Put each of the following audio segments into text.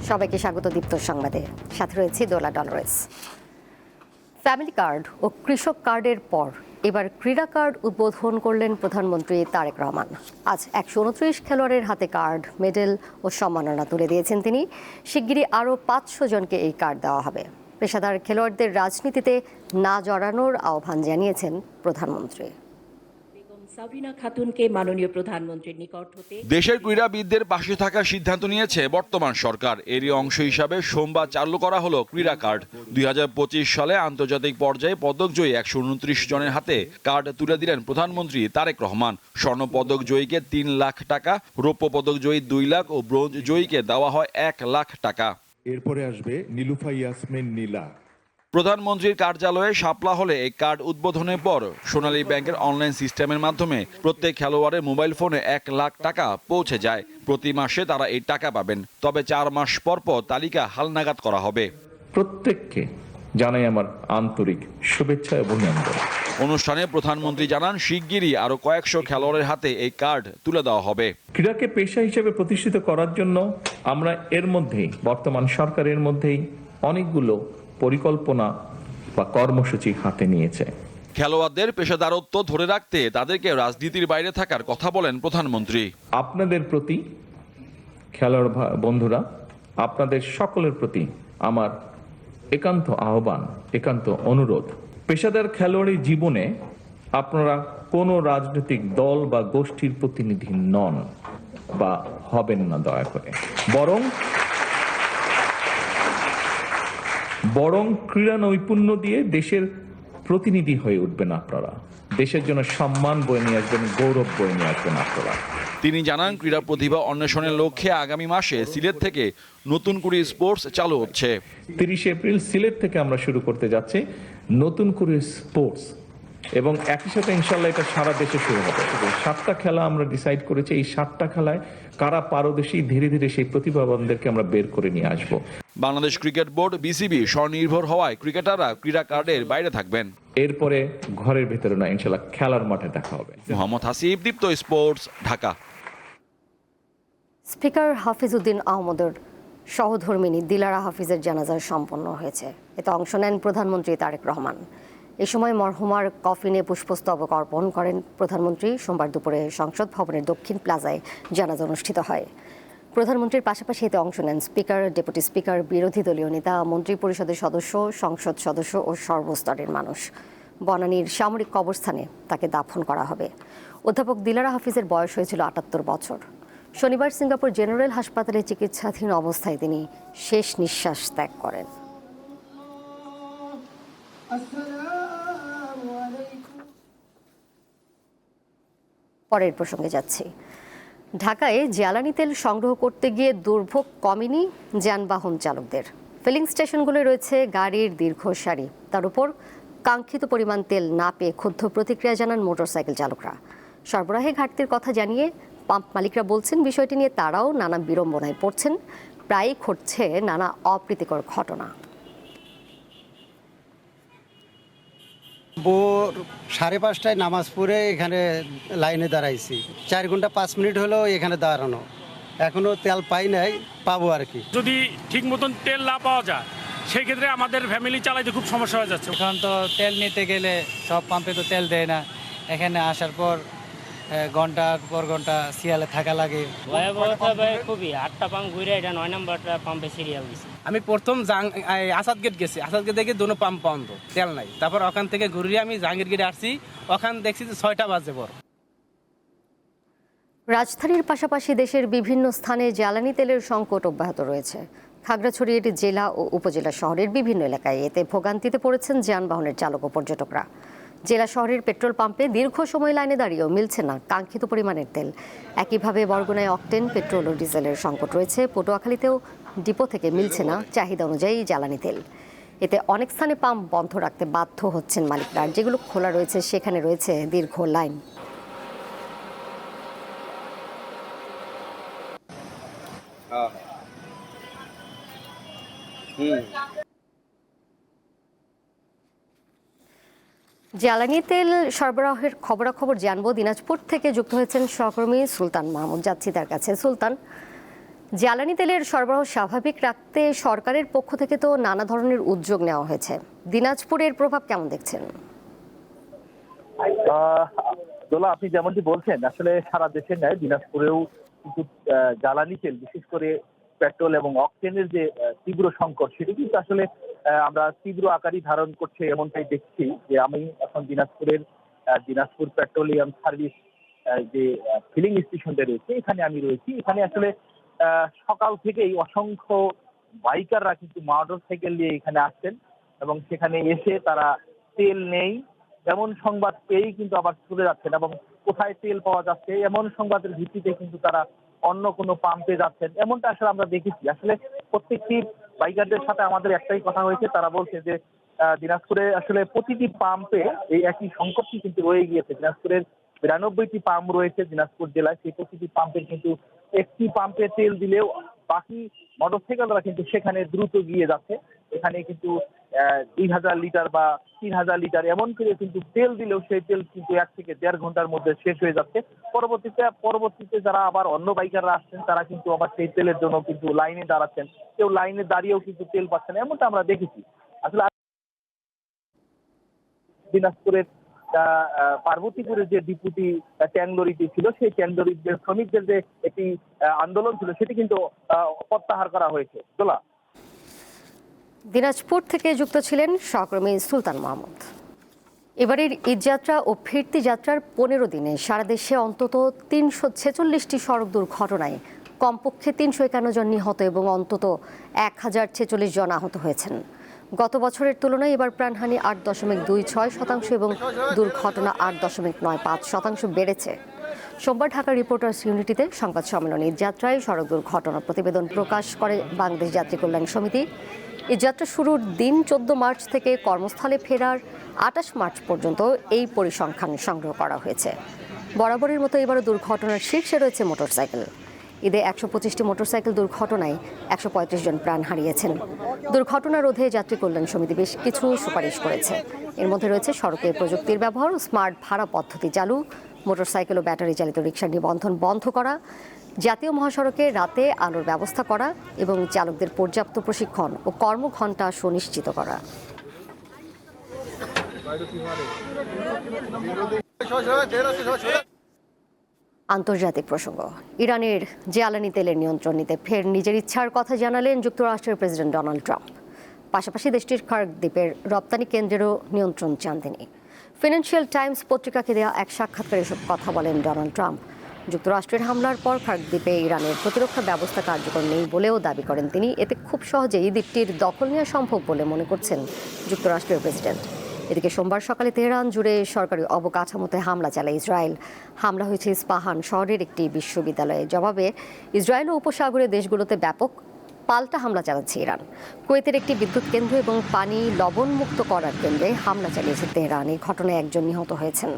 সবাইকে স্বাগত দীপ্ত সংবাদে। সাথে রয়েছে দোলা ডলরেস। ফ্যামিলি কার্ড ও কৃষক কার্ডের পর এবার ক্রীড়া কার্ড উদ্বোধন করলেন প্রধানমন্ত্রী তারেক রহমান। আজ 129 খেলোয়াড়ের হাতে কার্ড, মেডেল ও সম্মাননা তুলে দিয়েছেন তিনি। শিগগিরই আরও 500 জনকে এই কার্ড দেওয়া হবে। পেশাদার খেলোয়াড়দের রাজনীতিতে না জড়ানোর আহ্বান জানিয়েছেন প্রধানমন্ত্রী। মাননীয় প্রধানমন্ত্রীর নিকট হতে দেশের ক্রীড়াবিদদের পাশে থাকার সিদ্ধান্ত নিয়েছে বর্তমান সরকার। এরই অংশ হিসাবে সোমবার চালু করা হলো ক্রীড়া কার্ড। 2025 সালে আন্তর্জাতিক পর্যায়ে পদকজয়ী 129 জনের হাতে কার্ড তুলে দিলেন প্রধানমন্ত্রী তারেক রহমান। স্বর্ণ পদক জয়ীকে 3 লাখ টাকা, রৌপ্য পদক জয়ী 2 লাখ ও ব্রোঞ্জ জয়ীকে দেওয়া হয় 1 লাখ টাকা। এরপরে আসবে নীলুফা ইয়াসমিন নীলা। প্রধানমন্ত্রীর কার্যালয়ে শাপলা হলে এই কার্ড উদ্বোধনের পর সোনালী ব্যাংকের অনলাইন সিস্টেমের মাধ্যমে প্রত্যেক খেলোয়াড়ের মোবাইল ফোনে 1 লাখ টাকা পৌঁছে যায়। প্রতি মাসে তারা এই টাকা পাবেন, তবে 4 মাস পর পর তালিকা হালনাগাদ করা হবে। প্রত্যেককে জানাই আমার আন্তরিক শুভেচ্ছা এবং অভিনন্দন। অনুষ্ঠানে প্রধানমন্ত্রী জানান, শিগগিরই আরো কয়েকশো খেলোয়াড়ের হাতে এই কার্ড তুলে দেওয়া হবে। ক্রীড়াকে পেশা হিসেবে প্রতিষ্ঠিত করার জন্য আমরা এর মধ্যেই বর্তমান সরকারের মধ্যেই অনেকগুলো পরিকল্পনা বা কর্মসূচি হাতে নিয়েছে। খেলোয়াড়দের পেশাদারত্ব ধরে রাখতে তাদেরকে রাজনীতির বাইরে থাকার কথা বলেন প্রধানমন্ত্রী। আপনাদের প্রতি খেলোয়াড় বন্ধুরা, আপনাদের সকলের প্রতি আমার একান্ত আহ্বান, একান্ত অনুরোধ, পেশাদার খেলোয়াড়ি জীবনে আপনারা কোনো রাজনৈতিক দল বা গোষ্ঠীর প্রতিনিধি নন বা হবেন না দয়া করে। বরং ক্রীড়া নৈপুণ্য দিয়ে দেশের প্রতিনিধি হয়ে উঠবেন আপনারা। দেশের জন্য সম্মান বয়ে নিয়ে আসবেন, গৌরব বয়ে নিয়ে আসবেন আপনারা। তিনি জানান, ক্রীড়া প্রতিভা অন্বেষণের লক্ষ্যে আগামী মাসে সিলেট থেকে নতুন করে স্পোর্টস চালু হচ্ছে। 30 এপ্রিল সিলেট থেকে আমরা শুরু করতে যাচ্ছি নতুন করে স্পোর্টস, এবং একই সাথে ইনশাল্লাহ এটা সারা দেশে শুরু হবে। 7টা খেলা আমরা ডিসাইড করেছি। এই 7টা খেলায় কারা পারদর্শী, ধীরে ধীরে সেই প্রতিভাবানদেরকে আমরা বের করে নিয়ে আসব। বাংলাদেশ ক্রিকেট বোর্ড বিসিবি স্বনির্ভর হওয়ায় ক্রিকেটাররা ক্রীড়া কার্ডের বাইরে থাকবেন। এরপরে ঘরের ভেতরে না, ইনশাল্লাহ খেলার মাঠে দেখা হবে। মোহাম্মদ হাসিব, দীপ্ত স্পোর্টস, ঢাকা। স্পিকার হাফিজ উদ্দিন আহমদের সহধর্মিনী দিলারা হাফিজের জানাজা সম্পন্ন হয়েছে। এতে অংশ নেন প্রধানমন্ত্রী তারেক রহমান। এ সময় মরহুমার কফিনে পুষ্পস্তবক অর্পণ করেন প্রধানমন্ত্রী। সোমবার দুপুরে সংসদ ভবনের দক্ষিণ প্লাজায় জানাজা অনুষ্ঠিত হয়। প্রধানমন্ত্রীর পাশাপাশি এতে অংশ নেন স্পিকার, ডেপুটি স্পিকার, বিরোধী দলীয় নেতা, মন্ত্রী পরিষদের সদস্য, সংসদ সদস্য ও সর্বস্তরের মানুষ। বনানীর সামরিক কবরস্থানে তাকে দাফন করা হবে। অধ্যাপক দিলারা হাফিজের বয়স হয়েছিল 78 বছর। শনিবার সিঙ্গাপুর জেনারেল হাসপাতালে চিকিৎসাধীন অবস্থায় তিনি শেষ নিঃশ্বাস ত্যাগ করেন। পরের প্রসঙ্গে যাচ্ছি। ঢাকায় জ্বালানি তেল সংগ্রহ করতে গিয়ে দুর্ভোগ কমেনি যানবাহন চালকদের। ফিলিং স্টেশনগুলো রয়েছে গাড়ির দীর্ঘ সারি। তার উপর কাঙ্ক্ষিত পরিমাণ তেল না পেয়ে ক্ষুব্ধ প্রতিক্রিয়া জানান মোটরসাইকেল চালকরা। সরবরাহে ঘাটতির কথা জানিয়ে পাম্প মালিকরা বলছেন, বিষয়টি নিয়ে তারাও নানা বিড়ম্বনায় পড়ছেন। প্রায়ই ঘটছে নানা অপ্রীতিকর ঘটনা। ভোর 5:30টায় নামাজ পড়ে এখানে লাইনে দাঁড়াইছি। 4 ঘন্টা 5 মিনিট হলো এখানে দাঁড়ানো, এখনো তেল পাই নাই, পাবো আর কি। যদি ঠিক মতন তেল না পাওয়া যায় সেই ক্ষেত্রে আমাদের ফ্যামিলি চালাইতে খুব সমস্যা হয়ে যাচ্ছে। এখন তো তেল নিতে গেলে সব পাম্পে তো তেল দেয় না। এখানে আসার পর ঘন্টার পর ঘন্টা সিরিয়ালে থাকা লাগে। ভয়াবহতা ভাই খুবই। 8টা পাম্প ঘুরে এটা 9 নম্বরটা পাম্পে সিরিয়াল দিচ্ছে। আমি প্রথম আসাদ গেট গেছি, আসাদ গেট দেখে দুটো পাম্প বন্ধ, তেল নাই। তারপর ওখান থেকে ঘুরিয়ে আমি জাহাঙ্গীর গেটে আসছি, ওখান দেখছি যে 6টা বাজে পর। রাজধানীর পাশাপাশি দেশের বিভিন্ন স্থানে জ্বালানি তেলের সংকট অব্যাহত রয়েছে। খাগড়াছড়ির জেলা ও উপজেলা শহরের বিভিন্ন এলাকায় এতে ভোগান্তিতে পড়েছেন যানবাহনের চালক ও পর্যটকরা। জেলা শহরের পেট্রোল পাম্পে দীর্ঘ সময় লাইনে দাঁড়িয়েও মিলছে না কাঙ্ক্ষিত পরিমাণের তেল। একইভাবে বরগুনায় অকটেন, পেট্রোল ও ডিজেলের সংকট রয়েছে। পটুয়াখালীতেও ডিপো থেকে মিলছে না চাহিদা অনুযায়ী জ্বালানি তেল। এতে অনেক স্থানে পাম্প বন্ধ রাখতে বাধ্য হচ্ছেন মালিকরা। যেগুলো খোলা রয়েছে সেখানে রয়েছে দীর্ঘ লাইন। জ্বালানি তেল সরবরাহের খবরাখবর জানবো। দিনাজপুর থেকে যুক্ত হয়েছেন সহকর্মী সুলতান মাহমুদ। যাচ্ছি তার কাছে। সুলতান, জ্বালানি তেলের সরবরাহ স্বাভাবিক রাখতে সরকারের পক্ষ থেকে তো নানা ধরনের উদ্যোগ নেওয়া হয়েছে। দিনাজপুরের প্রভাব কেমন দেখছেন? দোলা, আপনি যেমনটি বলছেন, আসলে সারা দেশের ন্যায় দিনাজপুরেও কিন্তু জ্বালানি তেল, বিশেষ করে পেট্রোল এবং অকটেনের যে তীব্র সংকট, সেটি কিন্তু আসলে আমরা তীব্র আকারই ধারণ করছে এমনটাই দেখছি। যে আমি এখন দিনাজপুরের দিনাজপুর পেট্রোলিয়াম সার্ভিস যে ফিলিং স্টেশনটা রয়েছে, এখানে আমি রয়েছি। এখানে আসলে সকাল থেকেই অসংখ্য বাইকাররা কিন্তু মোটর সাইকেল নিয়ে এখানে আসছেন এবং সেখানে এসে তারা তেল নেই এমন সংবাদ পেয়েই কিন্তু আবার চলে যাচ্ছেন, এবং কোথায় তেল পাওয়া যাচ্ছে এমন সংবাদের ভিত্তিতে কিন্তু তারা অন্য কোনো পাম্পে যাচ্ছেন, এমনটা আসলে আমরা দেখেছি। আসলে প্রত্যেকটি বাইকারদের সাথে আমাদের একটাই কথা হয়েছে, তারা বলছে যে দিনাজপুরে আসলে প্রতিটি পাম্পে এই একই সংকটটি কিন্তু রয়ে গিয়েছে। দিনাজপুরের 92টি পাম্প রয়েছে দিনাজপুর জেলায়, সেই প্রতিটি পাম্পের কিন্তু একটি পাম্পে তেল দিলেও বাকি মোটরসাইকেলরা কিন্তু সেখানে দ্রুত গিয়ে যাচ্ছে। এখানে কিন্তু 2000 লিটার বা 3000 লিটার এমন করে কিন্তু তেল দিলেও সেই তেল কিন্তু 1 থেকে 1.5 ঘন্টার মধ্যে শেষ হয়ে যাচ্ছে। পরবর্তীতে যারা আবার অন্য বাইকাররা আসছেন, তারা কিন্তু আবার সেই তেলের জন্য কিন্তু লাইনে দাঁড়াচ্ছেন, কেউ লাইনে দাঁড়িয়েও কিন্তু তেল পাচ্ছেন, এমনটা আমরা দেখেছি। আসলে দিনাজপুরের পার্বতীপুরের যে ডিপুটি ট্যাং লরিটি ছিল, সেই ট্যাং লরির যে শ্রমিকদের যে একটি আন্দোলন ছিল, সেটি কিন্তু প্রত্যাহার করা হয়েছে। দোলা, দিনাজপুর থেকে যুক্ত ছিলেন সহকর্মী সুলতান মাহমুদ। এবারের ঈদযাত্রা ও ফিরতি যাত্রার 15 দিনে সারা দেশে অন্তত 346টি সড়ক দুর্ঘটনায় কমপক্ষে 351 জন নিহত এবং অন্তত 1046 জন আহত হয়েছেন। গত বছরের তুলনায় এবার প্রাণহানি 8.26% এবং দুর্ঘটনা 8.95% বেড়েছে। সোমবার ঢাকা রিপোর্টার্স ইউনিটিতে সংবাদ সম্মেলনে ঈদযাত্রায় সড়ক দুর্ঘটনার প্রতিবেদন প্রকাশ করে বাংলাদেশ যাত্রী কল্যাণ সমিতি। ঈদযাত্রা শুরুর দিন 14 মার্চ থেকে কর্মস্থলে ফেরার 28 মার্চ পর্যন্ত এই পরিসংখ্যান সংগ্রহ করা হয়েছে। বরাবরের মতো এবারও দুর্ঘটনার শীর্ষে রয়েছে মোটরসাইকেল। ঈদে 125টি মোটরসাইকেল দুর্ঘটনায় 135 জন প্রাণ হারিয়েছেন। দুর্ঘটনা রোধে যাত্রী কল্যাণ সমিতি বেশ কিছু সুপারিশ করেছে। এর মধ্যে রয়েছে সড়কে প্রযুক্তির ব্যবহার, স্মার্ট ভাড়া পদ্ধতি চালু, মোটরসাইকেল ও ব্যাটারি চালিত রিকশার নিবন্ধন বন্ধ করা, জাতীয় মহাসড়কে রাতে আলোর ব্যবস্থা করা এবং চালকদের পর্যাপ্ত প্রশিক্ষণ ও কর্মঘণ্টা সুনিশ্চিত করা। আন্তর্জাতিক প্রসঙ্গ, ইরানের জ্বালানি তেলের নিয়ন্ত্রণ নিতে ফের নিজের ইচ্ছার কথা জানালেন যুক্তরাষ্ট্রের প্রেসিডেন্ট ডোনাল্ড ট্রাম্প। পাশাপাশি দেশটির কার্ক দ্বীপের রপ্তানি কেন্দ্রেরও নিয়ন্ত্রণ চান তিনি। ফিনান্সিয়াল টাইমস পত্রিকাকে দেওয়া এক সাক্ষাৎকারে এসব কথা বলেন ডোনাল্ড ট্রাম্প। যুক্তরাষ্ট্রের হামলার পর কার্ক দ্বীপে ইরানের প্রতিরক্ষা ব্যবস্থা কার্যকর নেই বলেও দাবি করেন তিনি। এতে খুব সহজেই দ্বীপটির দখল নেওয়া সম্ভব বলে মনে করছেন যুক্তরাষ্ট্রের প্রেসিডেন্ট। এদিকে সোমবার সকালে তেহরান জুড়ে সরকারি অবকাঠামোতে হামলা চালায় ইসরায়েল। হামলা হয়েছে ইস্পাহান শহরের একটি বিশ্ববিদ্যালয়ে। জবাবে ইসরায়েল ও উপসাগরীয় দেশগুলোতে ব্যাপক পাল্টা হামলা চালাচ্ছে ইরান। কুয়েতের একটি বিদ্যুৎ কেন্দ্র এবং পানি লবণমুক্ত করার কেন্দ্রে হামলা চালিয়েছে তেহরান। এই ঘটনায় একজন নিহত হয়েছেন।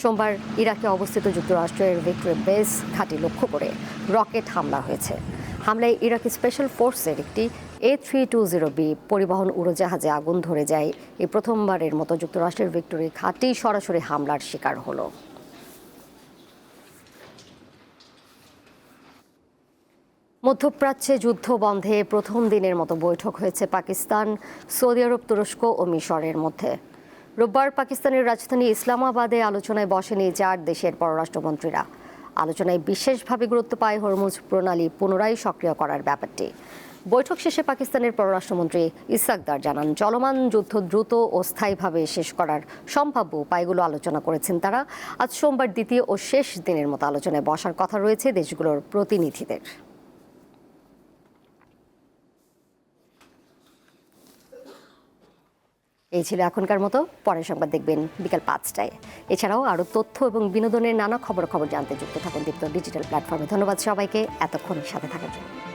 সোমবার ইরাকে অবস্থিত যুক্তরাষ্ট্রের ভিক্টোরি বেস ঘাঁটি লক্ষ্য করে রকেট হামলা হয়েছে। হামলায় ইরাকি স্পেশাল ফোর্সের একটি A320B পরিবহন উড়োজাহাজে আগুন ধরে যায়। এই প্রথমবারের মতো যুক্তরাষ্ট্রের ভিক্টোরি ঘাঁটি সরাসরি হামলার শিকার হলো। মধ্যপ্রাচ্যে যুদ্ধ বন্ধে প্রথম দিনের মতো বৈঠক হয়েছে পাকিস্তান, সৌদি আরব, তুরস্ক ও মিশরের মধ্যে। রোববার পাকিস্তানের রাজধানী ইসলামাবাদে আলোচনায় বসেন এই 4 দেশের পররাষ্ট্রমন্ত্রীরা। আলোচনায় বিশেষভাবে গুরুত্ব পায় হরমুজ প্রণালী পুনরায় সক্রিয় করার ব্যাপারটি। বৈঠক শেষে পাকিস্তানের পররাষ্ট্রমন্ত্রী ইসাকদার জানান, চলমান যুদ্ধ দ্রুত ও স্থায়ীভাবে শেষ করার সম্ভাব্য উপায়গুলো আলোচনা করেছেন তারা। আজ সোমবার দ্বিতীয় ও শেষ দিনের মতো আলোচনায় বসার কথা রয়েছে দেশগুলোর প্রতিনিধিদের। এই ছিল এখনকার মতো। পরের সংবাদ দেখবেন বিকাল 5টায়। এছাড়াও আরও তথ্য এবং বিনোদনের নানা খবর জানতে যুক্ত থাকুন দীপ্ত ডিজিটাল প্ল্যাটফর্মে। ধন্যবাদ সবাইকে এতক্ষণ সাথে থাকার জন্য।